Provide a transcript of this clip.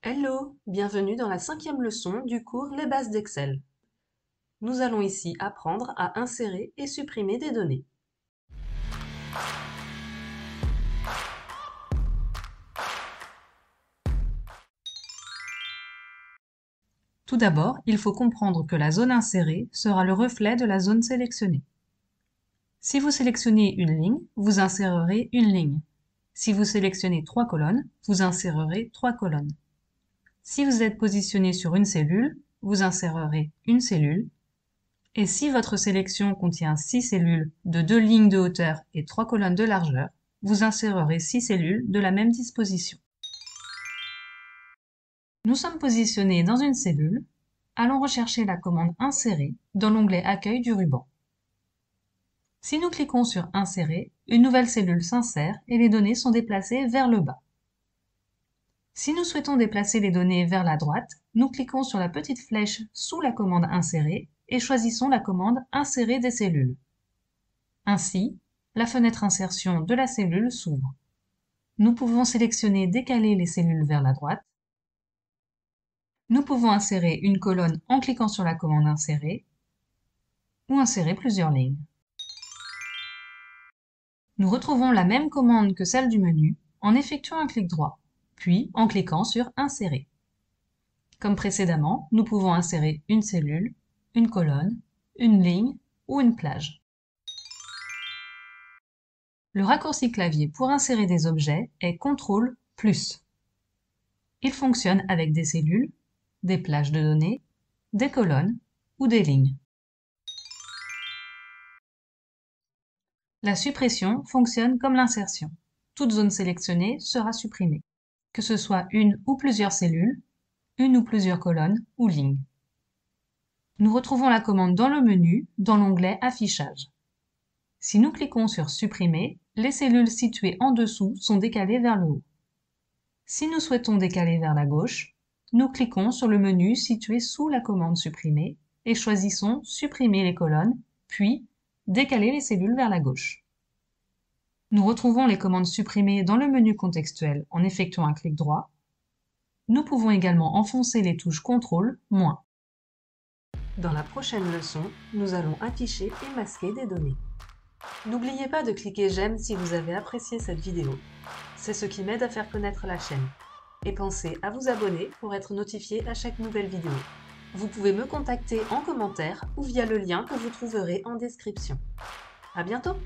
Hello, bienvenue dans la 5e leçon du cours Les bases d'Excel. Nous allons ici apprendre à insérer et supprimer des données. Tout d'abord, il faut comprendre que la zone insérée sera le reflet de la zone sélectionnée. Si vous sélectionnez une ligne, vous insérerez une ligne. Si vous sélectionnez 3 colonnes, vous insérerez 3 colonnes. Si vous êtes positionné sur une cellule, vous insérerez une cellule. Et si votre sélection contient 6 cellules de 2 lignes de hauteur et 3 colonnes de largeur, vous insérerez 6 cellules de la même disposition. Nous sommes positionnés dans une cellule. Allons rechercher la commande Insérer dans l'onglet Accueil du ruban. Si nous cliquons sur Insérer, une nouvelle cellule s'insère et les données sont déplacées vers le bas. Si nous souhaitons déplacer les données vers la droite, nous cliquons sur la petite flèche sous la commande Insérer et choisissons la commande Insérer des cellules. Ainsi, la fenêtre Insertion de la cellule s'ouvre. Nous pouvons sélectionner Décaler les cellules vers la droite. Nous pouvons insérer une colonne en cliquant sur la commande Insérer ou insérer plusieurs lignes. Nous retrouvons la même commande que celle du menu en effectuant un clic droit, puis en cliquant sur Insérer. Comme précédemment, nous pouvons insérer une cellule, une colonne, une ligne ou une plage. Le raccourci clavier pour insérer des objets est CTRL+. Il fonctionne avec des cellules, des plages de données, des colonnes ou des lignes. La suppression fonctionne comme l'insertion. Toute zone sélectionnée sera supprimée, que ce soit une ou plusieurs cellules, une ou plusieurs colonnes ou lignes. Nous retrouvons la commande dans le menu, dans l'onglet Affichage. Si nous cliquons sur Supprimer, les cellules situées en dessous sont décalées vers le haut. Si nous souhaitons décaler vers la gauche, nous cliquons sur le menu situé sous la commande Supprimer et choisissons Supprimer les colonnes, puis Décaler les cellules vers la gauche. Nous retrouvons les commandes supprimées dans le menu contextuel en effectuant un clic droit. Nous pouvons également enfoncer les touches CTRL-. Dans la prochaine leçon, nous allons afficher et masquer des données. N'oubliez pas de cliquer j'aime si vous avez apprécié cette vidéo. C'est ce qui m'aide à faire connaître la chaîne. Et pensez à vous abonner pour être notifié à chaque nouvelle vidéo. Vous pouvez me contacter en commentaire ou via le lien que vous trouverez en description. À bientôt!